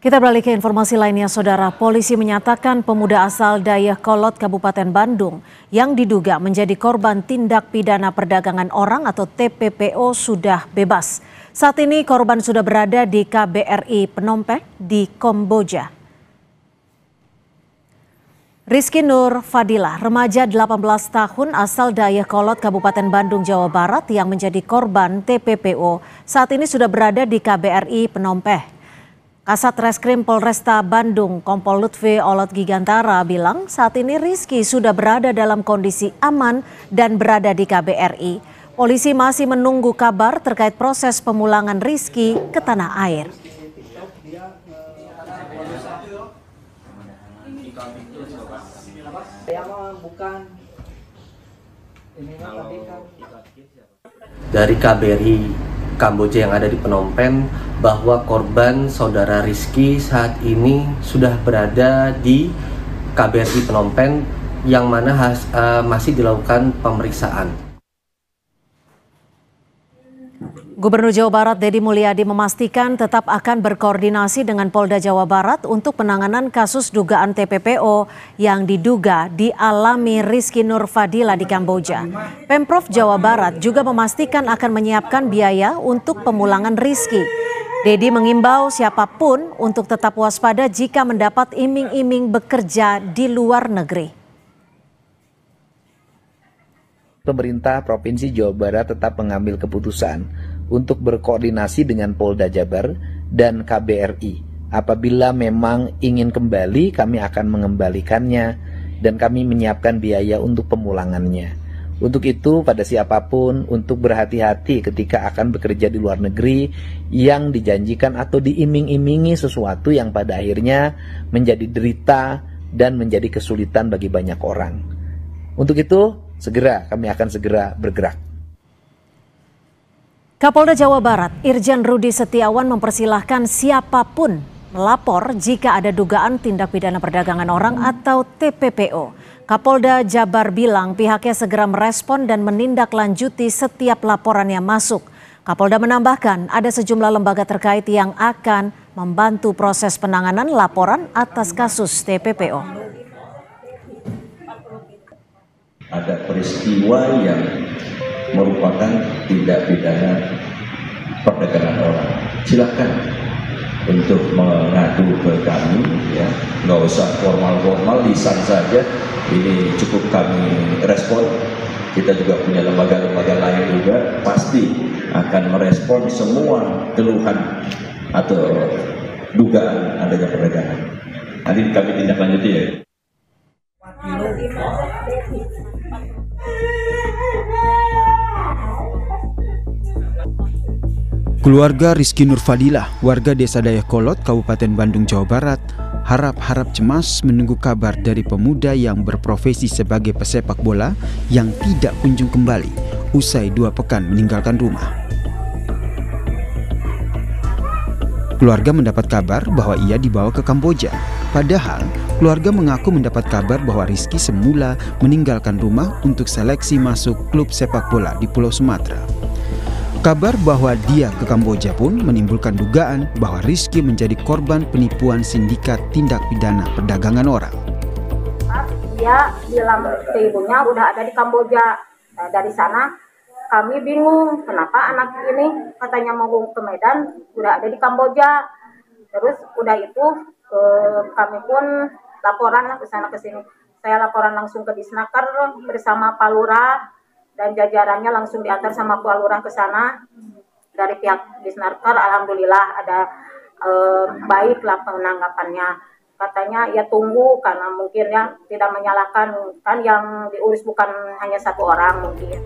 Kita beralih ke informasi lainnya, Saudara. Polisi menyatakan pemuda asal Dayakolot, Kabupaten Bandung yang diduga menjadi korban tindak pidana perdagangan orang atau TPPO sudah bebas. Saat ini korban sudah berada di KBRI Phnom Penh di Kamboja. Rizky Nur Fadilah, remaja 18 tahun asal Dayakolot, Kabupaten Bandung, Jawa Barat yang menjadi korban TPPO, saat ini sudah berada di KBRI Phnom Penh. Kasat Reskrim Polresta Bandung, Kompol Lutfi Olot Gigantara bilang saat ini Rizky sudah berada dalam kondisi aman dan berada di KBRI. Polisi masih menunggu kabar terkait proses pemulangan Rizky ke tanah air. Dari KBRI Kamboja yang ada di Phnom Penh bahwa korban saudara Rizky saat ini sudah berada di KBRI Phnom Penh yang mana masih dilakukan pemeriksaan. Gubernur Jawa Barat Deddy Mulyadi memastikan tetap akan berkoordinasi dengan Polda Jawa Barat untuk penanganan kasus dugaan TPPO yang diduga dialami Rizky Nur Fadilah di Kamboja. Pemprov Jawa Barat juga memastikan akan menyiapkan biaya untuk pemulangan Rizky. Deddy mengimbau siapapun untuk tetap waspada jika mendapat iming-iming bekerja di luar negeri. Pemerintah Provinsi Jawa Barat tetap mengambil keputusan untuk berkoordinasi dengan Polda Jabar dan KBRI. Apabila memang ingin kembali, kami akan mengembalikannya dan kami menyiapkan biaya untuk pemulangannya. Untuk itu, pada siapapun untuk berhati-hati ketika akan bekerja di luar negeri yang dijanjikan atau diiming-imingi sesuatu yang pada akhirnya menjadi derita dan menjadi kesulitan bagi banyak orang. Untuk itu, kami akan segera bergerak. Kapolda Jawa Barat, Irjen Rudi Setiawan mempersilahkan siapapun melapor jika ada dugaan tindak pidana perdagangan orang atau TPPO. Kapolda Jabar bilang pihaknya segera merespon dan menindaklanjuti setiap laporan yang masuk. Kapolda menambahkan ada sejumlah lembaga terkait yang akan membantu proses penanganan laporan atas kasus TPPO. Ada peristiwa yang merupakan tindak pidana perdagangan orang, silakan untuk mengadu ke kami, ya, nggak usah formal-formal, lisan saja, ini cukup kami respon. Kita juga punya lembaga-lembaga lain juga pasti akan merespon semua keluhan atau dugaan adanya perdagangan. Nanti kami tindak lanjuti ya. Keluarga Rizky Nur Fadilah, warga desa Dayakolot, Kabupaten Bandung, Jawa Barat, harap cemas menunggu kabar dari pemuda yang berprofesi sebagai pesepak bola yang tidak kunjung kembali usai 2 pekan meninggalkan rumah. Keluarga mendapat kabar bahwa ia dibawa ke Kamboja. Padahal, keluarga mengaku mendapat kabar bahwa Rizky semula meninggalkan rumah untuk seleksi masuk klub sepak bola di Pulau Sumatera. Kabar bahwa dia ke Kamboja pun menimbulkan dugaan bahwa Rizky menjadi korban penipuan sindikat tindak pidana perdagangan orang. Dia bilang ke ibunya udah ada di Kamboja. Nah, dari sana kami bingung kenapa anak ini katanya mau ke Medan udah ada di Kamboja. Terus udah itu kami pun laporan ke sana ke sini. Saya laporan langsung ke Disnaker bersama Pak Lurah. Dan jajarannya langsung diantar sama Pak Lurah ke sana. Dari pihak Disnaker, alhamdulillah ada baiklah penanggapannya. Katanya ya tunggu karena mungkin ya tidak menyalahkan, kan yang diurus bukan hanya 1 orang mungkin.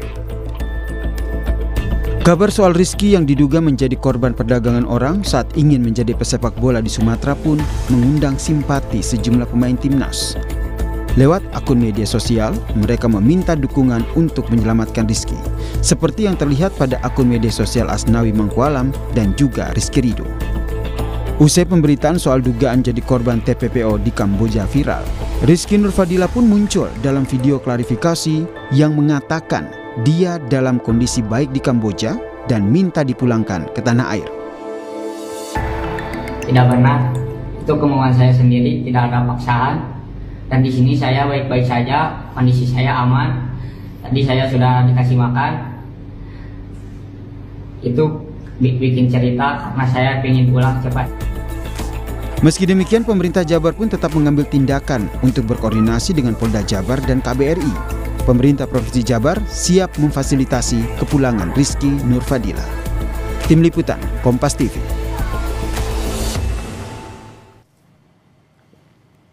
Kabar soal Rizky yang diduga menjadi korban perdagangan orang saat ingin menjadi pesepak bola di Sumatera pun mengundang simpati sejumlah pemain timnas. Lewat akun media sosial, mereka meminta dukungan untuk menyelamatkan Rizky, seperti yang terlihat pada akun media sosial Asnawi Mangkualam dan juga Rizky Ridho. Usai pemberitaan soal dugaan jadi korban TPPO di Kamboja viral, Rizky Nur Fadilah pun muncul dalam video klarifikasi yang mengatakan dia dalam kondisi baik di Kamboja dan minta dipulangkan ke tanah air. Tidak pernah Itu kemauan saya sendiri, tidak ada paksaan. Dan di sini saya baik-baik saja, kondisi saya aman. Tadi saya sudah dikasih makan. Itu bikin cerita karena saya ingin pulang cepat. Meski demikian, pemerintah Jabar pun tetap mengambil tindakan untuk berkoordinasi dengan Polda Jabar dan KBRI. Pemerintah Provinsi Jabar siap memfasilitasi kepulangan Rizky Nurfadilah. Tim Liputan, Kompas TV.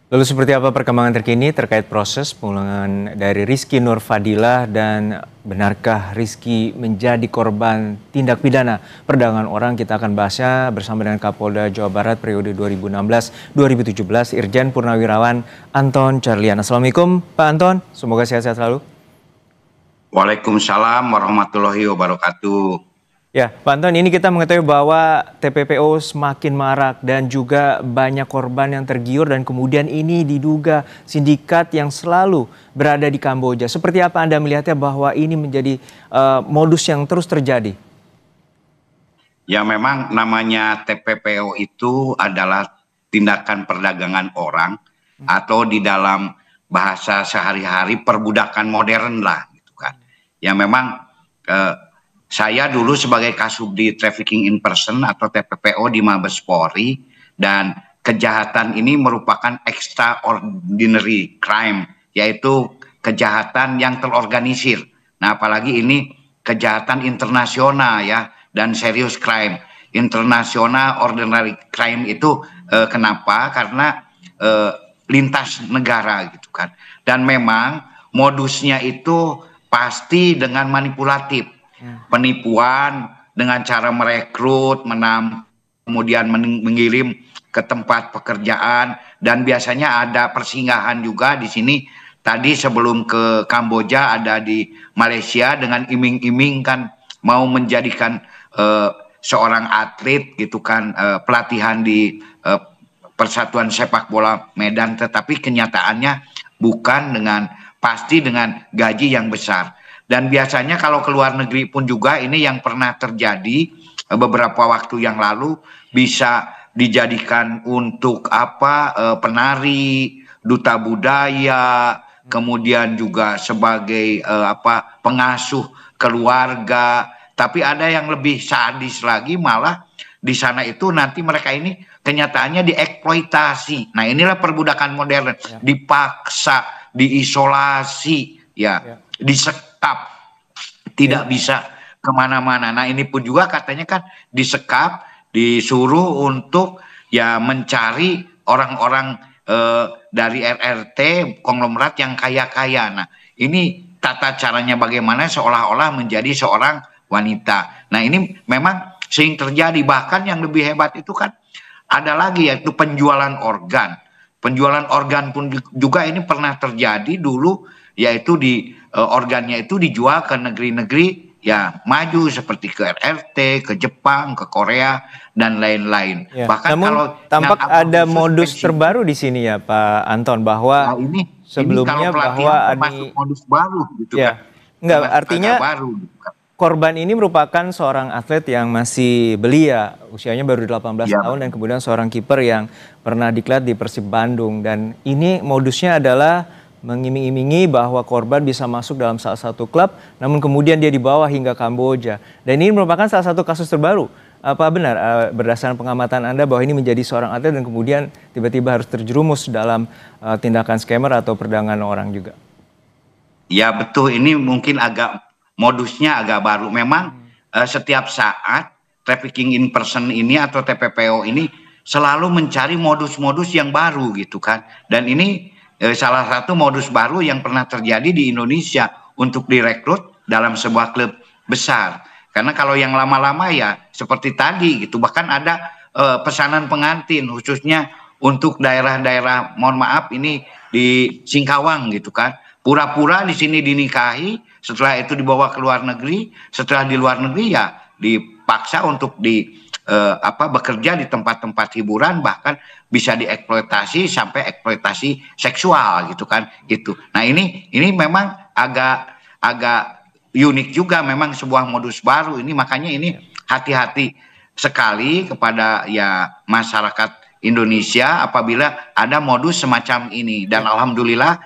Lalu seperti apa perkembangan terkini terkait proses pemulangan dari Rizky Nurfadilah dan benarkah Rizky menjadi korban tindak pidana perdagangan orang? Kita akan bahasnya bersama dengan Kapolda Jawa Barat periode 2016-2017 Irjen Purnawirawan Anton Carlyan. Assalamualaikum Pak Anton, semoga sehat-sehat selalu. Waalaikumsalam warahmatullahi wabarakatuh. Ya, Pak Anton, ini kita mengetahui bahwa TPPO semakin marak dan juga banyak korban yang tergiur dan kemudian ini diduga sindikat yang selalu berada di Kamboja. Seperti apa Anda melihatnya bahwa ini menjadi modus yang terus terjadi? Ya, memang namanya TPPO itu adalah tindakan perdagangan orang atau di dalam bahasa sehari-hari perbudakan modern lah gitu kan. Ya memang saya dulu sebagai Kasubdi Trafficking in Person atau TPPO di Mabes Polri, dan kejahatan ini merupakan extraordinary crime, yaitu kejahatan yang terorganisir. Nah, apalagi ini kejahatan internasional ya, dan serious crime. International ordinary crime itu kenapa? Karena lintas negara gitu kan. Dan memang modusnya itu pasti dengan manipulatif. Penipuan dengan cara merekrut, kemudian mengirim ke tempat pekerjaan, dan biasanya ada persinggahan juga di sini. Tadi sebelum ke Kamboja ada di Malaysia dengan iming-iming kan mau menjadikan seorang atlet gitu kan, pelatihan di Persatuan Sepak Bola Medan, tetapi kenyataannya bukan, dengan pasti dengan gaji yang besar. Dan biasanya kalau ke luar negeri pun juga ini yang pernah terjadi beberapa waktu yang lalu, bisa dijadikan untuk penari, duta budaya, kemudian juga sebagai pengasuh keluarga. Tapi ada yang lebih sadis lagi, malah di sana itu nanti mereka ini kenyataannya dieksploitasi. Nah, inilah perbudakan modern, dipaksa, diisolasi, disekap, tidak bisa kemana-mana. Nah, ini pun juga katanya kan disekap, disuruh untuk ya mencari orang-orang dari RRT konglomerat yang kaya-kaya. Nah, ini tata caranya bagaimana seolah-olah menjadi seorang wanita. Nah, ini memang sering terjadi. Bahkan yang lebih hebat itu kan ada lagi, yaitu penjualan organ. Penjualan organ pun juga ini pernah terjadi dulu, yaitu organnya itu dijual ke negeri-negeri ya maju seperti ke RRT, ke Jepang, ke Korea dan lain-lain. Ya. Bahkan namun kalau tampak ada modus terbaru di sini ya Pak Anton, bahwa sebelumnya bahwa ada modus baru gitu kan. Enggak, artinya baru, gitu kan. Korban ini merupakan seorang atlet yang masih belia, usianya baru 18 tahun, dan kemudian seorang kiper yang pernah diklat di Persib Bandung. Dan ini modusnya adalah mengiming-imingi bahwa korban bisa masuk dalam salah satu klub, namun kemudian dia dibawa hingga Kamboja. Dan ini merupakan salah satu kasus terbaru. Apa benar berdasarkan pengamatan Anda bahwa ini menjadi seorang atlet dan kemudian tiba-tiba harus terjerumus dalam tindakan scammer atau perdagangan orang juga? Ya betul, ini mungkin modusnya agak baru. Memang setiap saat trafficking in person ini atau TPPO ini selalu mencari modus-modus yang baru gitu kan. Dan ini salah satu modus baru yang pernah terjadi di Indonesia untuk direkrut dalam sebuah klub besar. Karena kalau yang lama-lama ya seperti tadi gitu, bahkan ada pesanan pengantin khususnya untuk daerah-daerah, mohon maaf ini di Singkawang gitu kan. Pura-pura di sini dinikahi, setelah itu dibawa ke luar negeri, setelah di luar negeri ya dipaksa untuk bekerja di tempat-tempat hiburan, bahkan bisa dieksploitasi sampai eksploitasi seksual gitu kan gitu. Nah, ini memang agak unik juga, memang sebuah modus baru ini, makanya ini hati-hati sekali kepada ya masyarakat Indonesia apabila ada modus semacam ini. Dan alhamdulillah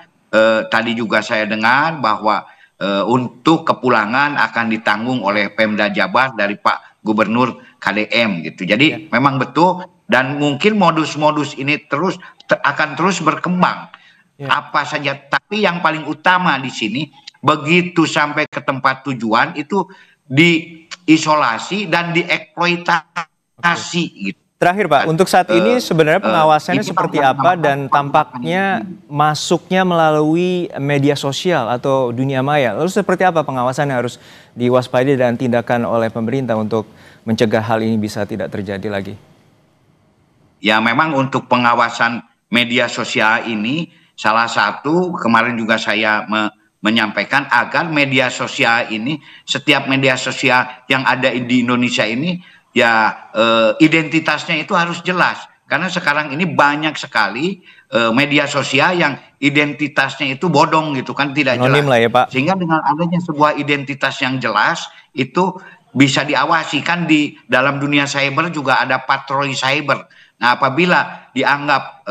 tadi juga saya dengar bahwa untuk kepulangan akan ditanggung oleh Pemda Jabar dari Pak Gubernur KDM gitu. Jadi memang betul, dan mungkin modus-modus ini akan terus berkembang. Apa saja, tapi yang paling utama di sini begitu sampai ke tempat tujuan itu diisolasi dan dieksploitasi gitu. Terakhir Pak, untuk saat ini sebenarnya pengawasannya seperti apa, dan tampaknya masuknya melalui media sosial atau dunia maya. Lalu seperti apa pengawasan yang harus diwaspadai dan tindakan oleh pemerintah untuk mencegah hal ini bisa tidak terjadi lagi? Ya memang untuk pengawasan media sosial ini salah satu kemarin juga saya menyampaikan agar media sosial ini, setiap media sosial yang ada di Indonesia ini ya identitasnya itu harus jelas, karena sekarang ini banyak sekali media sosial yang identitasnya itu bodong gitu kan, tidak anonim jelas lah ya Pak. Sehingga dengan adanya sebuah identitas yang jelas itu bisa diawasi. Kan di dalam dunia cyber juga ada patroli cyber. Nah apabila dianggap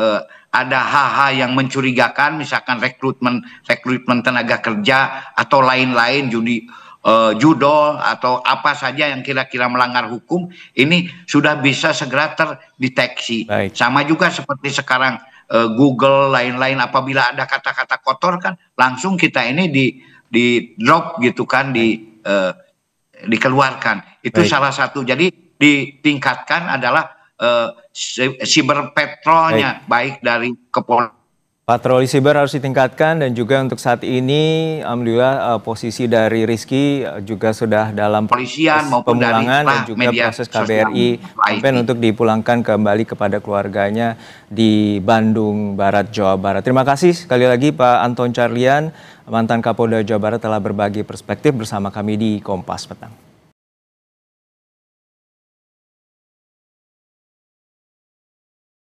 ada hal-hal yang mencurigakan, misalkan rekrutmen tenaga kerja atau lain-lain, judol atau apa saja yang kira-kira melanggar hukum, ini sudah bisa segera terdeteksi. Sama juga seperti sekarang Google lain-lain, apabila ada kata-kata kotor kan langsung kita ini di drop gitu kan, dikeluarkan. Itu salah satu. Jadi ditingkatkan adalah cyber patrolnya, baik dari kepolisian. Patroli siber harus ditingkatkan, dan juga untuk saat ini alhamdulillah posisi dari Rizky juga sudah dalam polisian maupun pemulangan dari dan juga proses KBRI campaign untuk dipulangkan kembali kepada keluarganya di Bandung Barat, Jawa Barat. Terima kasih sekali lagi Pak Anton Carlian, mantan Kapolda Jawa Barat, telah berbagi perspektif bersama kami di Kompas Petang.